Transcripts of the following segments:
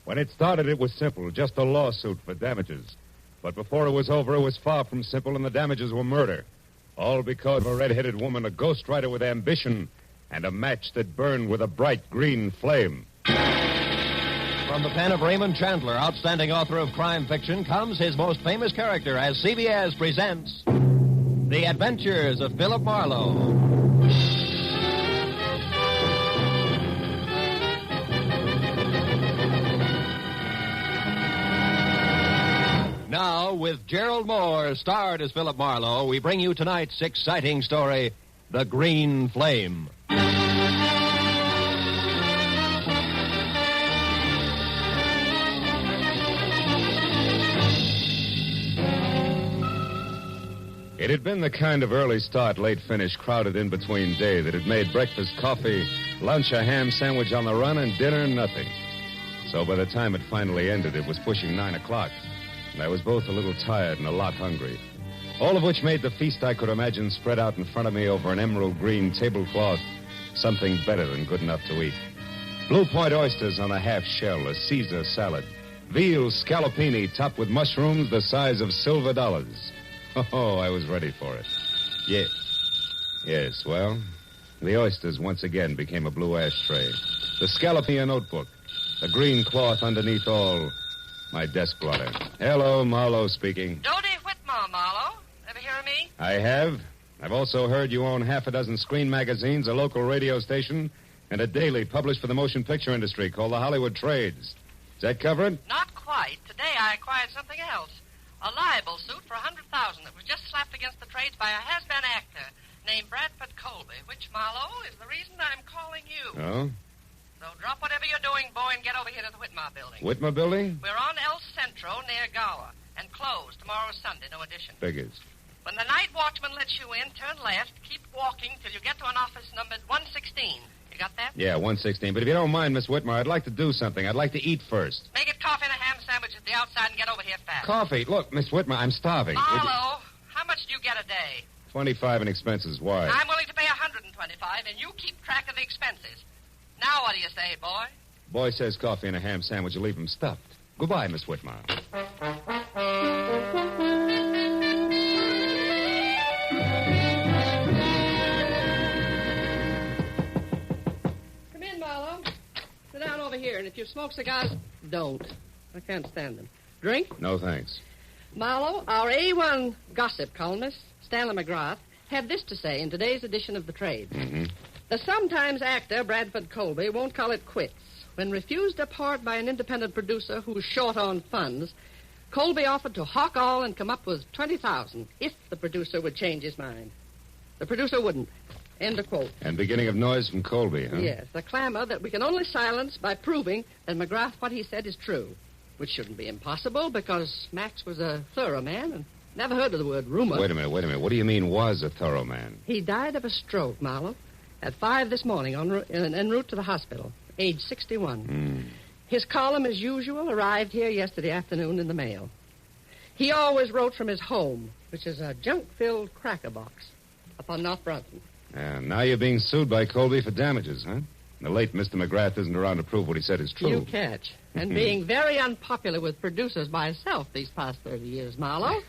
When it started, it was simple, just a lawsuit for damages. But before it was over, it was far from simple, and the damages were murder. All because of a red-headed woman, a ghostwriter with ambition, and a match that burned with a bright green flame. From the pen of Raymond Chandler, outstanding author of crime fiction, comes his most famous character as CBS presents The Adventures of Philip Marlowe. Now, with Gerald Moore, starred as Philip Marlowe, we bring you tonight's exciting story, The Green Flame. It had been the kind of early start, late finish crowded in between day that had made breakfast coffee, lunch a ham sandwich on the run, and dinner nothing. So by the time it finally ended, it was pushing 9 o'clock. And I was both a little tired and a lot hungry. All of which made the feast I could imagine spread out in front of me over an emerald green tablecloth something better than good enough to eat. Blue Point oysters on a half shell, a Caesar salad, veal scallopini topped with mushrooms the size of silver dollars. Oh, I was ready for it. Yes, well, the oysters once again became a blue ashtray. The scallopini a notebook. A green cloth underneath all. My desk blotter. Hello, Marlowe speaking. Dodie Whitmore, Marlowe. Ever hear of me? I have. I've also heard you own half a dozen screen magazines, a local radio station, and a daily published for the motion picture industry called the Hollywood Trades. Does that cover it? Not quite. Today I acquired something else. A libel suit for $100,000 that was just slapped against the trades by a has-been actor named Bradford Colby, which, Marlowe, is the reason I'm calling you. Oh? So drop whatever you're doing, boy, and get over here to the Whitmore building. Whitmore building? We're on El Centro near Gower, and closed. Tomorrow's Sunday, no addition. Figures. When the night watchman lets you in, turn left, keep walking till you get to an office numbered 116. You got that? Yeah, 116. But if you don't mind, Miss Whitmore, I'd like to do something. I'd like to eat first. Make it coffee and a ham sandwich at the outside and get over here fast. Coffee? Look, Miss Whitmore, I'm starving. Marlowe, how much do you get a day? 25 in expenses. Why? I'm willing to pay 125, and you keep track of the expenses. Now what do you say, boy? Boy says coffee and a ham sandwich will leave him stuffed. Goodbye, Miss Whitmore. Come in, Marlowe. Sit down over here, and if you smoke cigars, don't. I can't stand them. Drink? No, thanks. Marlowe, our A1 gossip columnist, Stanley McGrath, had this to say in today's edition of The Trade. Mm-hmm. The sometimes actor Bradford Colby won't call it quits. When refused a part by an independent producer who's short on funds, Colby offered to hawk all and come up with $20,000 if the producer would change his mind. The producer wouldn't. End of quote. And beginning of noise from Colby, huh? Yes, the clamor that we can only silence by proving that McGrath, what he said, is true. Which shouldn't be impossible because Max was a thorough man and never heard of the word rumor. Wait a minute. What do you mean was a thorough man? He died of a stroke, Marlowe, at 5 this morning en route to the hospital, age 61. His column, as usual, arrived here yesterday afternoon in the mail. He always wrote from his home, which is a junk-filled cracker box up on North Brunson. And now you're being sued by Colby for damages, huh? The late Mr. McGrath isn't around to prove what he said is true. You catch. And being very unpopular with producers myself these past 30 years, Marlowe,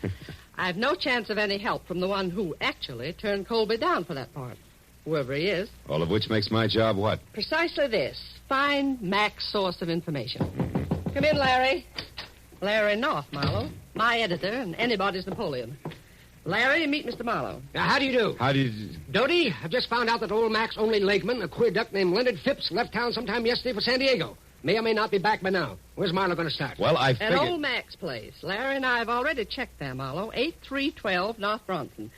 I've no chance of any help from the one who actually turned Colby down for that part, whoever he is. All of which makes my job what? Precisely this. Find Mac's source of information. Come in, Larry. Larry North, Marlowe. My editor and anybody's Napoleon. Larry, meet Mr. Marlowe. How do you do? How did... Dodie, I've just found out that old Mac's only legman, a queer duck named Leonard Phipps, left town sometime yesterday for San Diego. May or may not be back by now. Where's Marlowe going to start? Well, I At figured... old Mac's place. Larry and I have already checked there, Marlowe. 8312 North Bronson.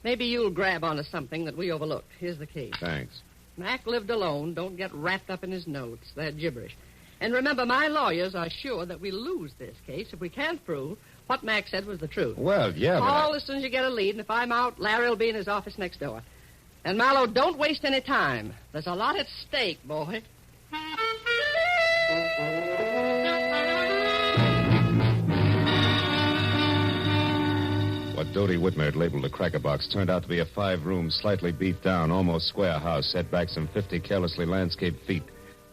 Maybe you'll grab onto something that we overlooked. Here's the key. Thanks. Mac lived alone. Don't get wrapped up in his notes. They're gibberish. And remember, my lawyers are sure that we lose this case if we can't prove what Mac said was the truth. Well, yeah, Call as soon as you get a lead, and if I'm out, Larry will be in his office next door. And, Marlowe, don't waste any time. There's a lot at stake, boy. What Dodie Whitmer had labeled a cracker box turned out to be a 5-room, slightly beat-down, almost square house set back some 50 carelessly landscaped feet.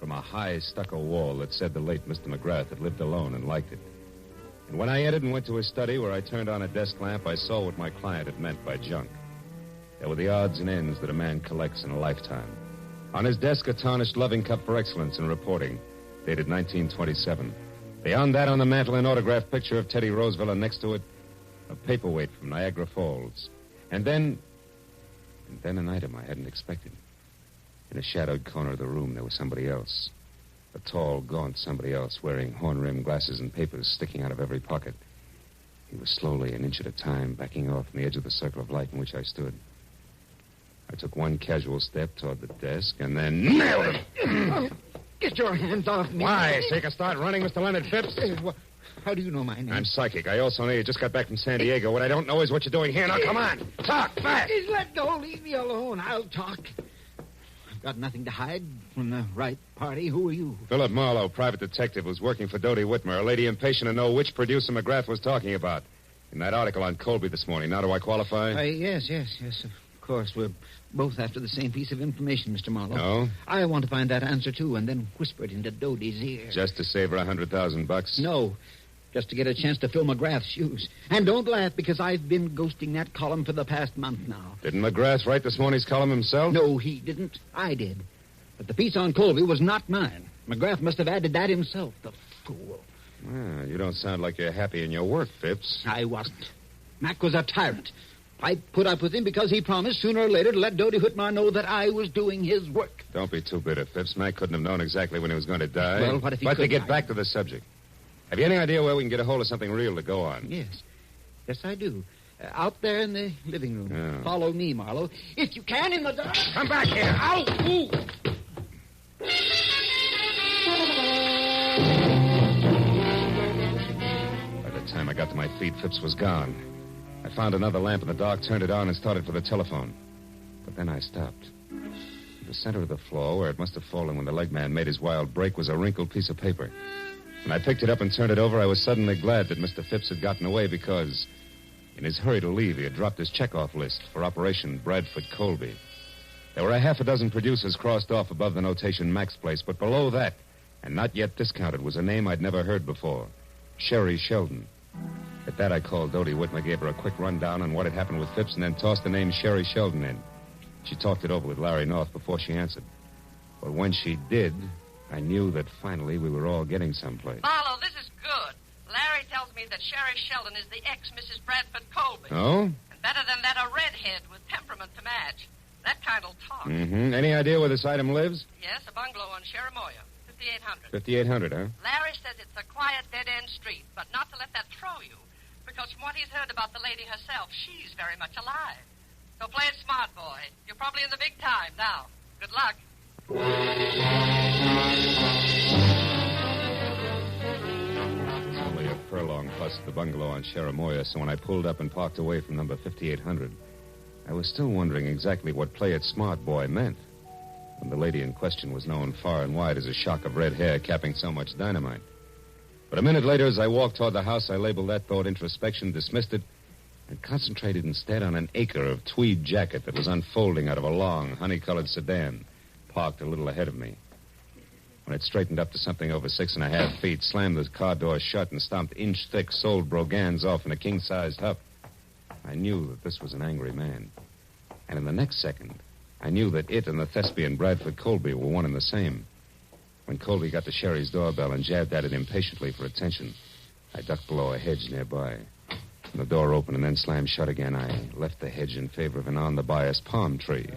from a high stucco wall that said the late Mr. McGrath had lived alone and liked it. And when I entered and went to his study where I turned on a desk lamp, I saw what my client had meant by junk. There were the odds and ends that a man collects in a lifetime. On his desk, a tarnished loving cup for excellence in reporting, dated 1927. Beyond that, on the mantel, an autographed picture of Teddy Roosevelt, and next to it, a paperweight from Niagara Falls. And then an item I hadn't expected. In a shadowed corner of the room, there was somebody else. A tall, gaunt somebody else, wearing horn-rimmed glasses and papers sticking out of every pocket. He was slowly, an inch at a time, backing off from the edge of the circle of light in which I stood. I took one casual step toward the desk and then nailed him. Get your hands off me. Why? So you can start running, Mr. Leonard Phipps? How do you know my name? I'm psychic. I also know you just got back from San Diego. What I don't know is what you're doing here. Now, come on. Talk, fast. Let go. Leave me alone. I'll talk. I've got nothing to hide from the right party. Who are you? Philip Marlowe, private detective, was working for Dodie Whitmer, a lady impatient to know which producer McGrath was talking about. In that article on Colby this morning. Now, do I qualify? Yes. Of course, we're both after the same piece of information, Mr. Marlowe. No? I want to find that answer, too, and then whisper it into Dodie's ear. Just to save her $100,000? No, just to get a chance to fill McGrath's shoes. And don't laugh, because I've been ghosting that column for the past month now. Didn't McGrath write this morning's column himself? No, he didn't. I did. But the piece on Colby was not mine. McGrath must have added that himself, the fool. Well, you don't sound like you're happy in your work, Phipps. I wasn't. Mac was a tyrant. I put up with him because he promised sooner or later to let Dodie Whitmore know that I was doing his work. Don't be too bitter, Phipps. Mac couldn't have known exactly when he was going to die. Well, what if he But could to get die? back to the subject, have you any idea where we can get a hold of something real to go on? Yes, I do. Out there in the living room. Yeah. Follow me, Marlowe. If you can, in the dark. Come back here. Ow! Ooh. By the time I got to my feet, Phipps was gone. I found another lamp in the dark, turned it on, and started for the telephone. But then I stopped. In the center of the floor, where it must have fallen when the leg man made his wild break, was a wrinkled piece of paper. When I picked it up and turned it over, I was suddenly glad that Mr. Phipps had gotten away because, in his hurry to leave, he had dropped his checkoff list for Operation Bradford Colby. There were a half a dozen producers crossed off above the notation Mac's Place, but below that, and not yet discounted, was a name I'd never heard before, Sherry Sheldon. At that, I called Dodie Whitmer, gave her a quick rundown on what had happened with Phipps, and then tossed the name Sherry Sheldon in. She talked it over with Larry North before she answered. But when she did, I knew that finally we were all getting someplace. Marlowe, this is good. Larry tells me that Sherry Sheldon is the ex-Mrs. Bradford Colby. Oh? And better than that, a redhead with temperament to match. That kind'll talk. Mm-hmm. Any idea where this item lives? Yes, a bungalow on Cherimoya, 5800. 5800, huh? Larry says it's a quiet, dead-end street, but not to let that throw you. Because from what he's heard about the lady herself, she's very much alive. So play it smart, boy. You're probably in the big time now. Good luck. It's only a furlong plus the bungalow on Cherimoya, so when I pulled up and parked away from number 5800, I was still wondering exactly what play it smart, boy meant when the lady in question was known far and wide as a shock of red hair capping so much dynamite. But a minute later, as I walked toward the house, I labeled that thought introspection, dismissed it, and concentrated instead on an acre of tweed jacket that was unfolding out of a long, honey-colored sedan parked a little ahead of me. When it straightened up to something over 6.5 feet, slammed the car door shut, and stomped inch-thick soled brogans off in a king-sized huff, I knew that this was an angry man. And in the next second, I knew that it and the thespian Bradford Colby were one and the same. When Colby got to Sherry's doorbell and jabbed at it impatiently for attention, I ducked below a hedge nearby. When the door opened and then slammed shut again, I left the hedge in favor of an on-the-bias palm tree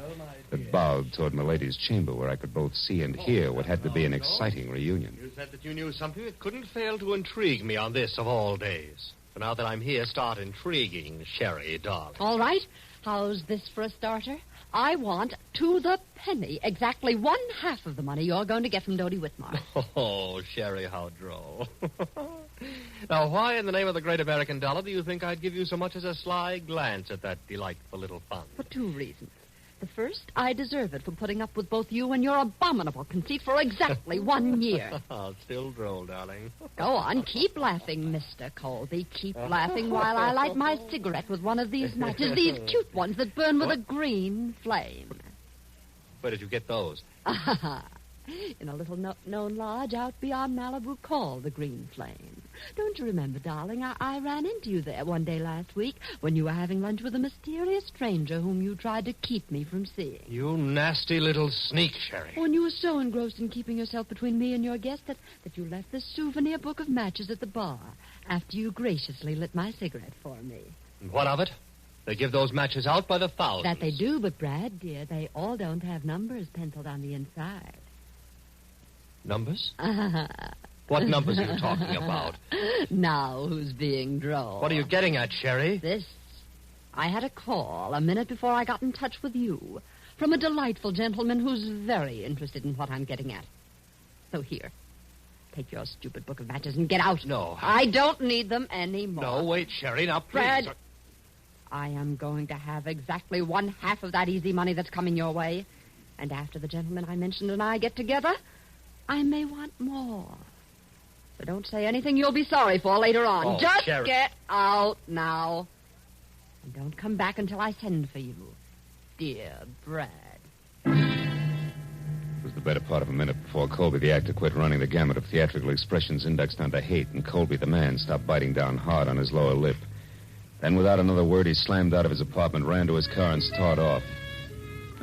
that bowed toward Milady's chamber, where I could both see and hear what had to be an exciting reunion. You said that you knew something that couldn't fail to intrigue me on this of all days. So now that I'm here, start intriguing, Sherry, darling. All right. How's this for a starter? I want, to the penny, exactly 1/2 of the money you're going to get from Dodie Whitmore. Oh, Sherry, how droll. Now, why in the name of the great American dollar do you think I'd give you so much as a sly glance at that delightful little fund? For 2 reasons. The first, I deserve it for putting up with both you and your abominable conceit for exactly 1 year. Oh, still droll, darling. Go on, keep laughing, Mr. Colby. Keep laughing while I light my cigarette with one of these matches, these cute ones that burn with a green flame. Where did you get those? In a little known lodge out beyond Malibu called the Green Flame. Don't you remember, darling? I ran into you there one day last week when you were having lunch with a mysterious stranger whom you tried to keep me from seeing. You nasty little sneak, Sherry. When you were so engrossed in keeping yourself between me and your guest that you left this souvenir book of matches at the bar after you graciously lit my cigarette for me. And what of it? They give those matches out by the thousands. That they do, but, Brad, dear, they all don't have numbers penciled on the inside. Numbers? What numbers are you talking about? Now who's being droll? What are you getting at, Sherry? This. I had a call a minute before I got in touch with you from a delightful gentleman who's very interested in what I'm getting at. So here, take your stupid book of matches and get out. No. I don't need them anymore. No, wait, Sherry, now please. Brad, I am going to have exactly 1/2 of that easy money that's coming your way. And after the gentleman I mentioned and I get together, I may want more. So don't say anything you'll be sorry for later on. Oh, Just Sherry. get out now. And don't come back until I send for you. Dear Brad. It was the better part of a minute before Colby, the actor, quit running the gamut of theatrical expressions indexed onto hate, and Colby, the man, stopped biting down hard on his lower lip. Then, without another word, he slammed out of his apartment, ran to his car, and started off.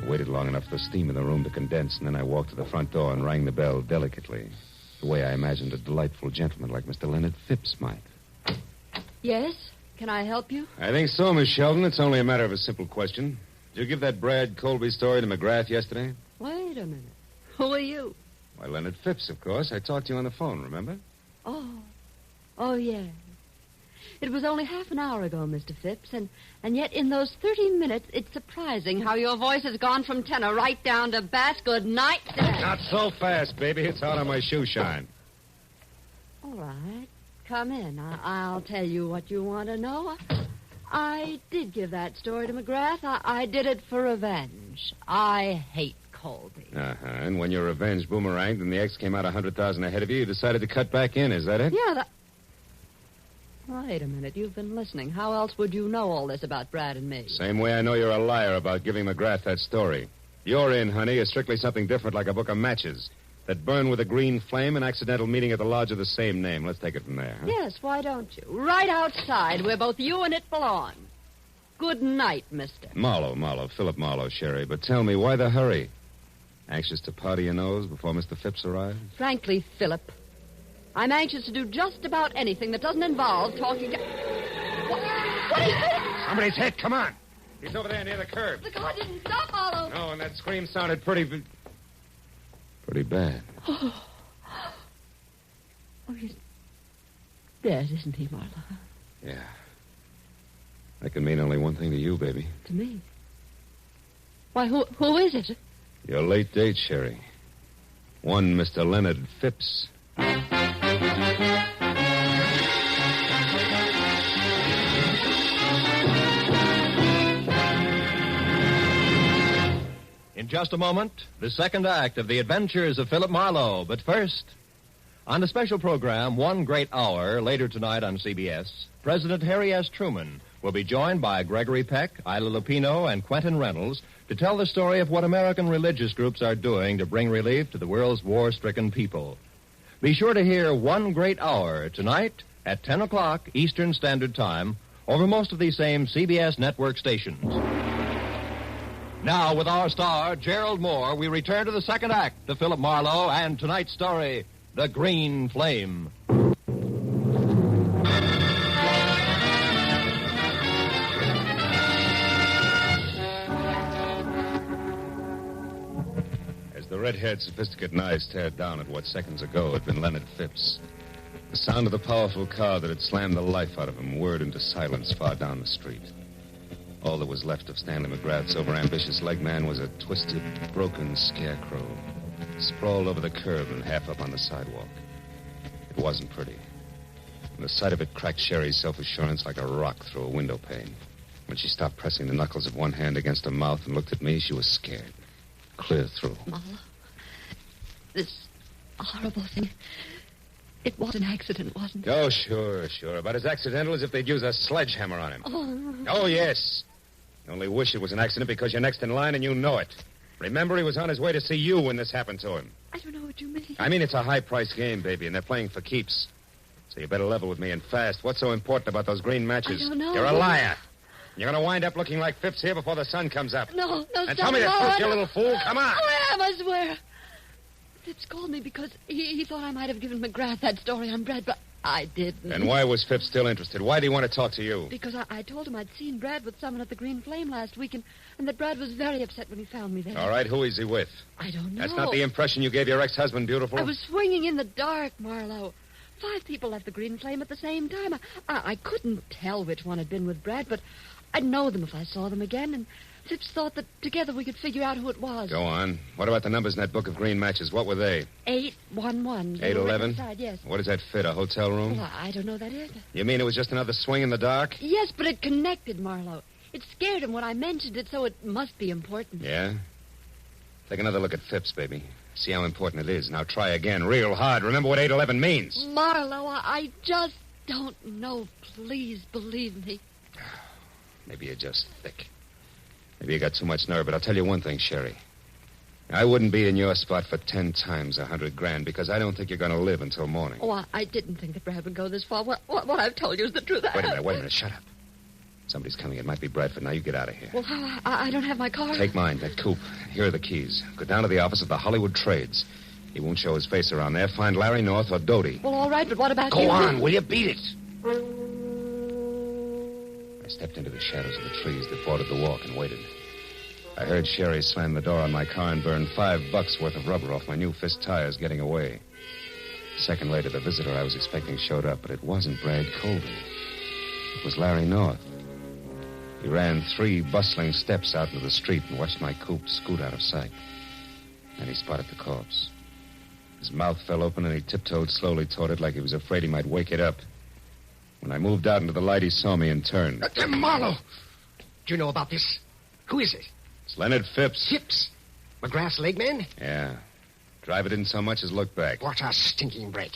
I waited long enough for the steam in the room to condense, and then I walked to the front door and rang the bell delicately, the way I imagined a delightful gentleman like Mr. Leonard Phipps might. Yes? Can I help you? I think so, Miss Sheldon. It's only a matter of a simple question. Did you give that Brad Colby story to McGrath yesterday? Wait a minute. Who are you? Why, Leonard Phipps, of course. I talked to you on the phone, remember? Oh, yes. It was only half an hour ago, Mr. Phipps, and yet in those 30 minutes, it's surprising how your voice has gone from tenor right down to bass. Good night, sir. Not so fast, baby. It's out on my shoe shine. All right. Come in. I'll tell you what you want to know. I did give that story to McGrath. I did it for revenge. I hate Colby. Uh-huh. And when your revenge boomeranged and the ex came out 100,000 ahead of you, you decided to cut back in. Is that it? Yeah, Wait a minute. You've been listening. How else would you know all this about Brad and me? Same way I know you're a liar about giving McGrath that story. Your in, honey, is strictly something different, like a book of matches that burn with a green flame, an accidental meeting at the lodge of the same name. Let's take it from there. Huh? Yes, why don't you? Right outside, where both you and it belong. Good night, mister. Marlowe, Philip Marlowe, Sherry. But tell me, why the hurry? Anxious to powder your nose before Mr. Phipps arrives? Frankly, Philip, I'm anxious to do just about anything that doesn't involve talking to... What is this? Somebody's hit. Come on. He's over there near the curb. The car didn't stop, Marlowe. No, and that scream sounded pretty bad. Oh, he's dead, isn't he, Marlowe? Yeah. That can mean only one thing to you, baby. To me? Why, who is it? Your late date, Sherry. One Mr. Leonard Phipps. In just a moment, the second act of The Adventures of Philip Marlowe. But first, on the special program, One Great Hour, later tonight on CBS, President Harry S. Truman will be joined by Gregory Peck, Ila Lupino, and Quentin Reynolds to tell the story of what American religious groups are doing to bring relief to the world's war-stricken people. Be sure to hear One Great Hour tonight at 10 o'clock Eastern Standard Time over most of these same CBS network stations. Now, with our star, Gerald Moore, we return to the second act of Philip Marlowe and tonight's story, The Green Flame. As the red-haired, sophisticated eyes stared down at what seconds ago had been Leonard Phipps, the sound of the powerful car that had slammed the life out of him whirred into silence far down the street. All that was left of Stanley McGrath's overambitious leg man was a twisted, broken scarecrow, sprawled over the curb and half up on the sidewalk. It wasn't pretty. And the sight of it cracked Sherry's self-assurance like a rock through a window pane. When she stopped pressing the knuckles of one hand against her mouth and looked at me, she was scared. Clear through. Marlowe, this horrible thing, it was an accident, wasn't it? Oh, sure. About as accidental as if they'd use a sledgehammer on him. Oh, yes. You only wish it was an accident because you're next in line and you know it. Remember, he was on his way to see you when this happened to him. I don't know what you mean. I mean, it's a high-priced game, baby, and they're playing for keeps. So you better level with me and fast. What's so important about those green matches? I don't know. You're a liar. You're going to wind up looking like Phipps here before the sun comes up. No, And tell me the truth, you little fool. Come on. I am, I swear. Phipps called me because he thought I might have given McGrath that story on Brad, but I didn't. And why was Phipps still interested? Why did he want to talk to you? Because I told him I'd seen Brad with someone at the Green Flame last week, and that Brad was very upset when he found me there. All right, who is he with? I don't know. That's not the impression you gave your ex-husband, beautiful. I was swinging in the dark, Marlowe. 5 people left the Green Flame at the same time. I couldn't tell which one had been with Brad, but I'd know them if I saw them again, and Phipps thought that together we could figure out who it was. Go on. What about the numbers in that book of green matches? What were they? 811. 811? Yes. What does that fit, a hotel room? Well, I don't know that either. You mean it was just another swing in the dark? Yes, but it connected, Marlowe. It scared him when I mentioned it, so it must be important. Yeah? Take another look at Phipps, baby. See how important it is. Now try again, real hard. Remember what 811 means. Marlowe, I just don't know. Please believe me. Maybe you're just thick. Maybe you got too much nerve, but I'll tell you one thing, Sherry. I wouldn't be in your spot for 10 times $100,000 because I don't think you're going to live until morning. Oh, I didn't think that Brad would go this far. What I've told you is the truth. Wait a minute. Shut up. Somebody's coming. It might be Bradford. Now you get out of here. Well, I don't have my car. Take mine, that coupe. Here are the keys. Go down to the office of the Hollywood Trades. He won't show his face around there. Find Larry North or Doty. Well, all right, but what about you? Go on, will you? Beat it. I stepped into the shadows of the trees that bordered the walk and waited. I heard Sherry slam the door on my car and burn $5 worth of rubber off my new fist tires getting away. A second later, the visitor I was expecting showed up, but it wasn't Brad Colby. It was Larry North. He ran 3 bustling steps out into the street and watched my coupe scoot out of sight. Then he spotted the corpse. His mouth fell open and he tiptoed slowly toward it like he was afraid he might wake it up. When I moved out into the light, he saw me and turned. Marlowe! Do you know about this? Who is it? It's Leonard Phipps. Phipps? McGrath's leg man? Yeah. Driver didn't so much as look back. What a stinking break.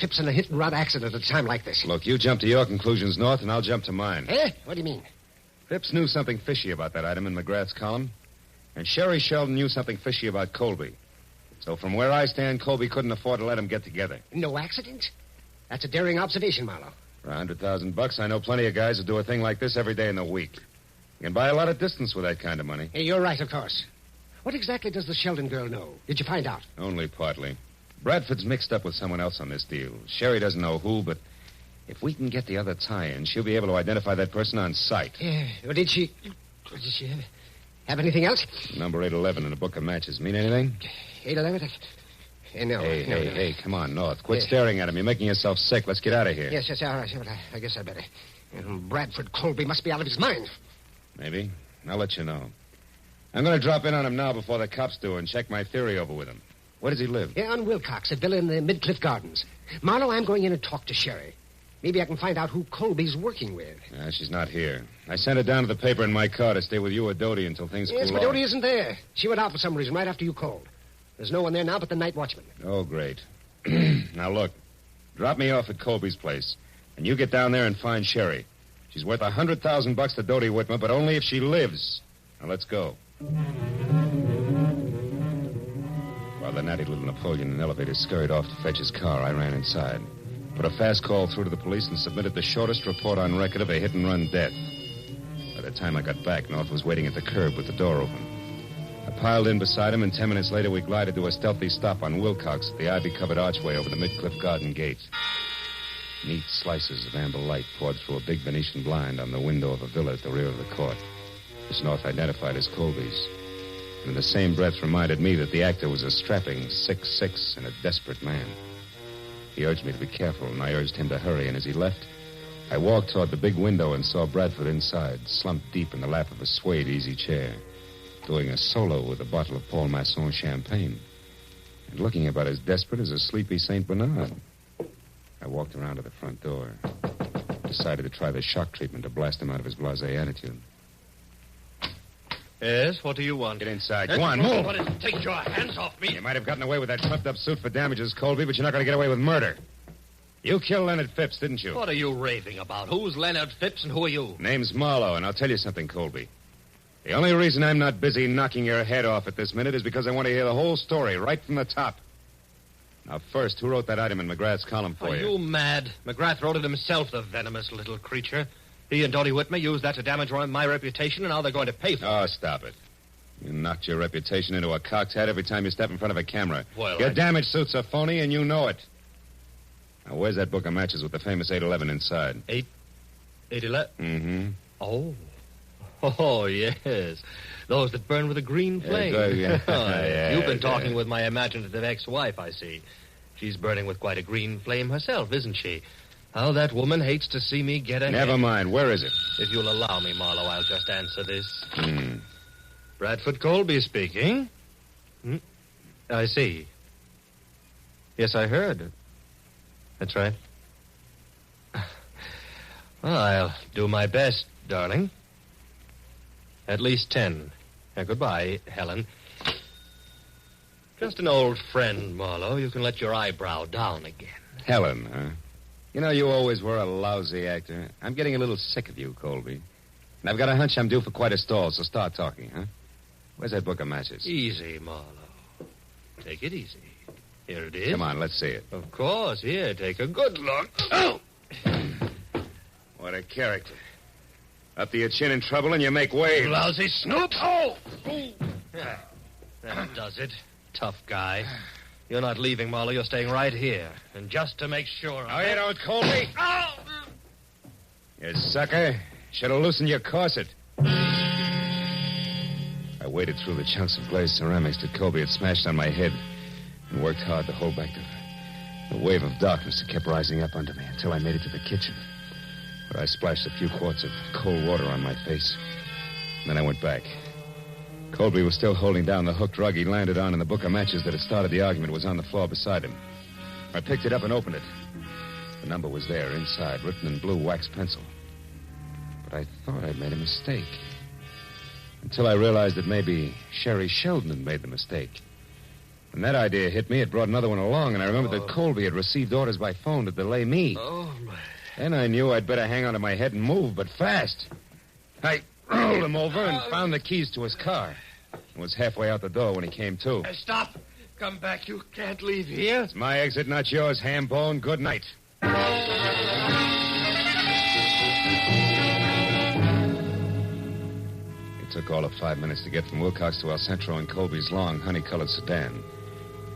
Phipps in a hit-and-run accident at a time like this. Look, you jump to your conclusions, North, and I'll jump to mine. Eh? What do you mean? Phipps knew something fishy about that item in McGrath's column. And Sherry Sheldon knew something fishy about Colby. So from where I stand, Colby couldn't afford to let them get together. No accident? That's a daring observation, Marlowe. For $100,000, I know plenty of guys who do a thing like this every day in the week. You can buy a lot of distance with that kind of money. Hey, you're right, of course. What exactly does the Sheldon girl know? Did you find out? Only partly. Bradford's mixed up with someone else on this deal. Sherry doesn't know who, but if we can get the other tie-in, she'll be able to identify that person on sight. Yeah. Well, did she have anything else? Number 811 in a book of matches. Mean anything? 811? No. Hey, come on, North. Quit staring at him. You're making yourself sick. Let's get out of here. Yes, all right. Well, I guess I'd better. Bradford Colby must be out of his mind. Maybe. I'll let you know. I'm going to drop in on him now before the cops do and check my theory over with him. Where does he live? Yeah, on Wilcox, a villa in the Midcliff Gardens. Marlowe, I'm going in and talk to Sherry. Maybe I can find out who Colby's working with. She's not here. I sent her down to the paper in my car to stay with you or Doty until things cool off. Yes, but Doty isn't there. She went out for some reason right after you called. There's no one there now but the night watchman. Oh, great. Now, look. Drop me off at Colby's place, and you get down there and find Sherry. She's worth $100,000 to Doty Whitmer, but only if she lives. Now, let's go. While the natty little Napoleon in an elevator scurried off to fetch his car, I ran inside. Put a fast call through to the police and submitted the shortest report on record of a hit-and-run death. By the time I got back, North was waiting at the curb with the door open. I piled in beside him, and 10 minutes later we glided to a stealthy stop on Wilcox at the ivy-covered archway over the Midcliff Garden gate. Neat slices of amber light poured through a big Venetian blind on the window of a villa at the rear of the court. This North identified as Colby's. And in the same breath reminded me that the actor was a strapping 6'6" and a desperate man. He urged me to be careful, and I urged him to hurry, and as he left, I walked toward the big window and saw Bradford inside, slumped deep in the lap of a suede easy chair, doing a solo with a bottle of Paul Masson champagne, and looking about as desperate as a sleepy St. Bernard. I walked around to the front door, decided to try the shock treatment to blast him out of his blasé attitude. Yes, what do you want? Get inside. Go on, move. What is it? Take your hands off me. You might have gotten away with that swept-up suit for damages, Colby, but you're not going to get away with murder. You killed Leonard Phipps, didn't you? What are you raving about? Who's Leonard Phipps and who are you? Name's Marlowe, and I'll tell you something, Colby. The only reason I'm not busy knocking your head off at this minute is because I want to hear the whole story right from the top. Now, first, who wrote that item in McGrath's column for Are you mad? McGrath wrote it himself, the venomous little creature. He and Dodie Whitmer used that to damage my reputation, and now they're going to pay for it. Oh, stop it. You knocked your reputation into a cock's head every time you step in front of a camera. Well, Your damage suit's a phony, and you know it. Now, where's that book of matches with the famous 811 inside? 811? Mm-hmm. Oh, yes. Those that burn with a green flame. You've been talking with my imaginative ex-wife, I see. She's burning with quite a green flame herself, isn't she? How that woman hates to see me get ahead. Never mind. Where is it? If you'll allow me, Marlowe, I'll just answer this. Bradford Colby speaking. I see. Yes, I heard. That's right. Well, I'll do my best, darling. At least 10. Goodbye, Helen. Just an old friend, Marlowe. You can let your eyebrow down again. Helen, huh? You know, you always were a lousy actor. I'm getting a little sick of you, Colby. And I've got a hunch I'm due for quite a stall, so start talking, huh? Where's that book of matches? Easy, Marlowe. Take it easy. Here it is. Come on, let's see it. Of course. Here, take a good look. Oh! What a character. Up to your chin in trouble and you make waves. Lousy snoop. Oh! That does it. Tough guy. You're not leaving, Marlowe. You're staying right here. And just to make sure... Oh, you don't, Colby? Oh! You sucker. Should have loosened your corset. I waded through the chunks of glazed ceramics that Colby had smashed on my head and worked hard to hold back the wave of darkness that kept rising up under me until I made it to the kitchen, where I splashed a few quarts of cold water on my face. And then I went back. Colby was still holding down the hooked rug he landed on, and the book of matches that had started the argument was on the floor beside him. I picked it up and opened it. The number was there, inside, written in blue wax pencil. But I thought I'd made a mistake. Until I realized that maybe Sherry Sheldon had made the mistake. When that idea hit me, it brought another one along, and I remembered that Colby had received orders by phone to delay me. Oh, my... Then I knew I'd better hang onto my head and move, but fast. I rolled him over and found the keys to his car. And was halfway out the door when he came to. Stop. Come back. You can't leave here. It's my exit, not yours, ham-bone. Good night. It took all of 5 minutes to get from Wilcox to El Centro in Colby's long, honey-colored sedan.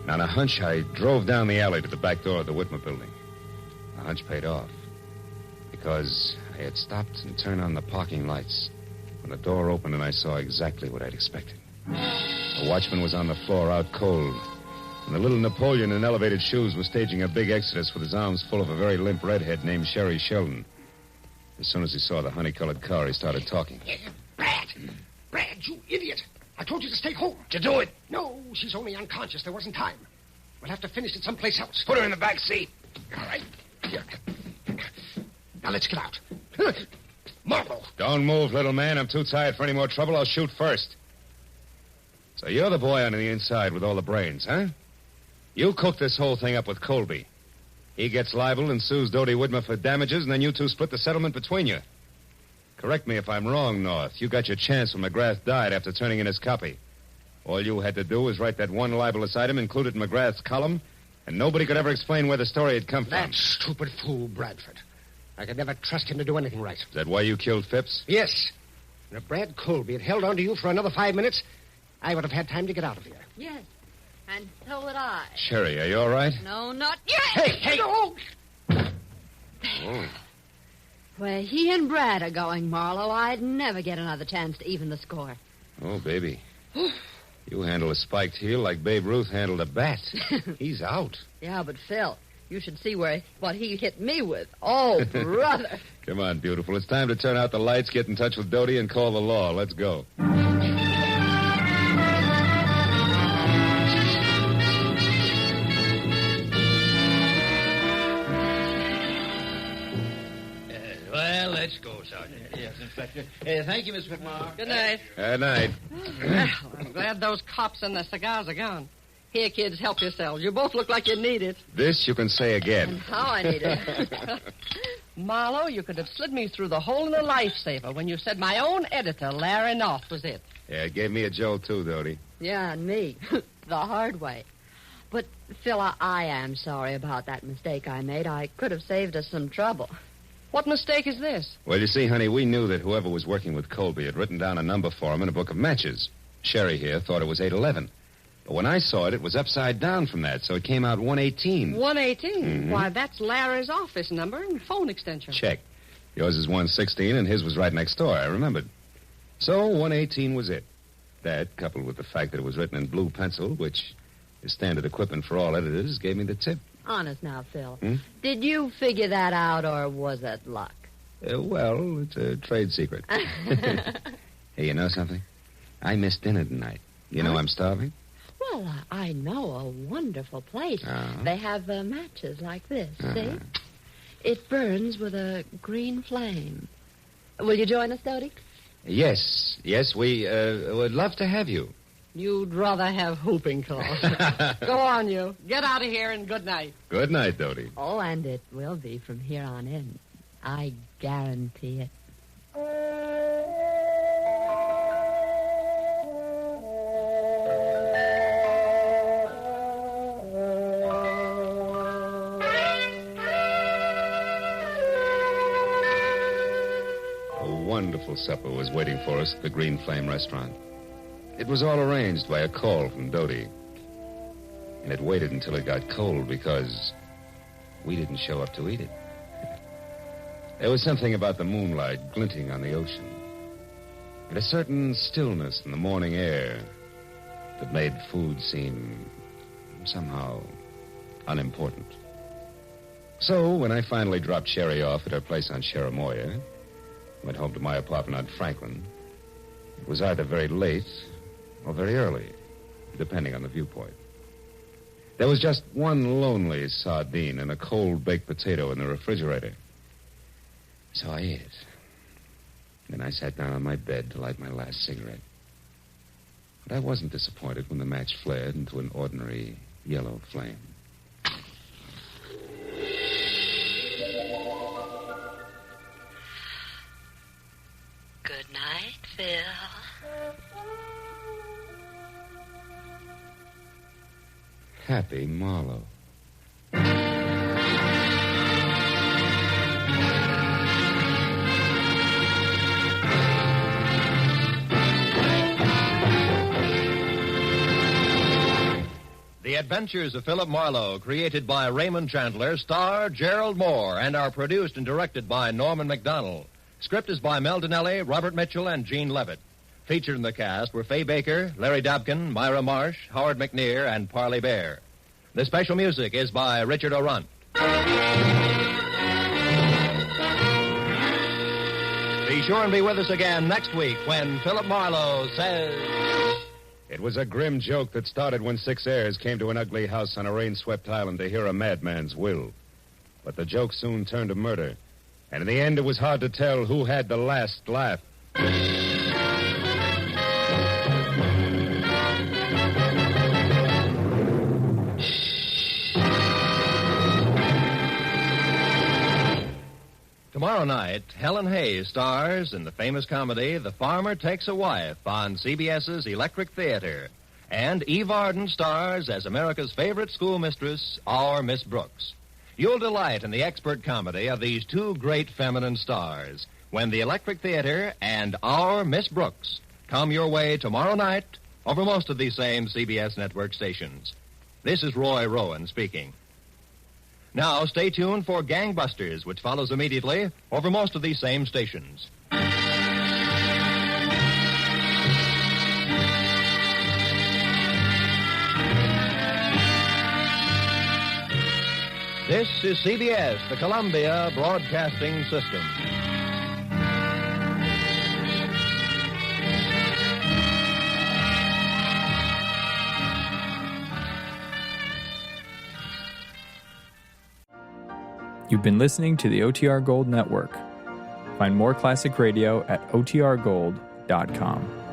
And on a hunch, I drove down the alley to the back door of the Whitmer building. The hunch paid off. Because I had stopped and turned on the parking lights when the door opened and I saw exactly what I'd expected. The watchman was on the floor out cold, and the little Napoleon in elevated shoes was staging a big exodus with his arms full of a very limp redhead named Sherry Sheldon. As soon as he saw the honey-colored car, he started talking. Brad, you idiot. I told you to stay home. Did you do it? No, she's only unconscious. There wasn't time. We'll have to finish it someplace else. Put her in the back seat. All right. Here. Now, let's get out. Marlowe. Don't move, little man. I'm too tired for any more trouble. I'll shoot first. So you're the boy on the inside with all the brains, huh? You cooked this whole thing up with Colby. He gets libeled and sues Dodie Whitmer for damages, and then you two split the settlement between you. Correct me if I'm wrong, North. You got your chance when McGrath died after turning in his copy. All you had to do was write that one libelous item, include it in McGrath's column, and nobody could ever explain where the story had come from. That stupid fool, Bradford. I could never trust him to do anything right. Is that why you killed Phipps? Yes. And if Brad Colby had held on to you for another 5 minutes, I would have had time to get out of here. Yes, and so would I. Sherry, are you all right? No, not yet. Hey! Oh. Where he and Brad are going, Marlowe, I'd never get another chance to even the score. Oh, baby. You handle a spiked heel like Babe Ruth handled a bat. He's out. Yeah, but Phil, you should see what he hit me with. Oh, brother. Come on, beautiful. It's time to turn out the lights, get in touch with Dodie, and call the law. Let's go. Well, let's go, Sergeant. Yes, Inspector. Thank you, Miss Whitmore. Good night. Good night. Well, I'm glad those cops and the cigars are gone. Here, kids, help yourselves. You both look like you need it. This you can say again. And how I need it. Marlowe, you could have slid me through the hole in a lifesaver when you said my own editor, Larry North, was it. Yeah, it gave me a jolt, too, Dodie. Yeah, and me. The hard way. But, Phil, I am sorry about that mistake I made. I could have saved us some trouble. What mistake is this? Well, you see, honey, we knew that whoever was working with Colby had written down a number for him in a book of matches. Sherry here thought it was 811. But when I saw it, it was upside down from that, so it came out 118. 118? Mm-hmm. Why, that's Larry's office number and phone extension. Check. Yours is 116, and his was right next door. I remembered. So 118 was it. That, coupled with the fact that it was written in blue pencil, which is standard equipment for all editors, gave me the tip. Honest now, Phil. Did you figure that out, or was it luck? Well, it's a trade secret. Hey, you know something? I missed dinner tonight. You know I'm starving? Well, I know a wonderful place. Uh-huh. They have matches like this, see? It burns with a green flame. Will you join us, Dodie? Yes, we would love to have you. You'd rather have whooping cough. Go on, you. Get out of here and good night. Good night, Dodie. Oh, and it will be from here on in. I guarantee it. A wonderful supper was waiting for us at the Green Flame restaurant. It was all arranged by a call from Dodie. And it waited until it got cold because we didn't show up to eat it. There was something about the moonlight glinting on the ocean and a certain stillness in the morning air that made food seem somehow unimportant. So when I finally dropped Sherry off at her place on Cherimoya, went home to my apartment on Franklin, it was either very late or very early, depending on the viewpoint. There was just one lonely sardine and a cold baked potato in the refrigerator. So I ate it. Then I sat down on my bed to light my last cigarette. But I wasn't disappointed when the match flared into an ordinary yellow flame. Good night, Phil. Happy Marlowe. The Adventures of Philip Marlowe, created by Raymond Chandler, star Gerald Moore, and are produced and directed by Norman MacDonald. Script is by Mel Donnelly, Robert Mitchell, and Gene Levitt. Featured in the cast were Fay Baker, Larry Dobkin, Myra Marsh, Howard McNear, and Parley Bear. The special music is by Richard O'Runt. Be sure and be with us again next week when Philip Marlowe says... It was a grim joke that started when 6 heirs came to an ugly house on a rain-swept island to hear a madman's will. But the joke soon turned to murder. And in the end, it was hard to tell who had the last laugh. Tomorrow night, Helen Hayes stars in the famous comedy The Farmer Takes a Wife on CBS's Electric Theater. And Eve Arden stars as America's favorite schoolmistress, our Miss Brooks. You'll delight in the expert comedy of these two great feminine stars when the Electric Theater and our Miss Brooks come your way tomorrow night over most of these same CBS network stations. This is Roy Rowan speaking. Now, stay tuned for Gangbusters, which follows immediately over most of these same stations. This is CBS, the Columbia Broadcasting System. You've been listening to the OTR Gold Network. Find more classic radio at otrgold.com.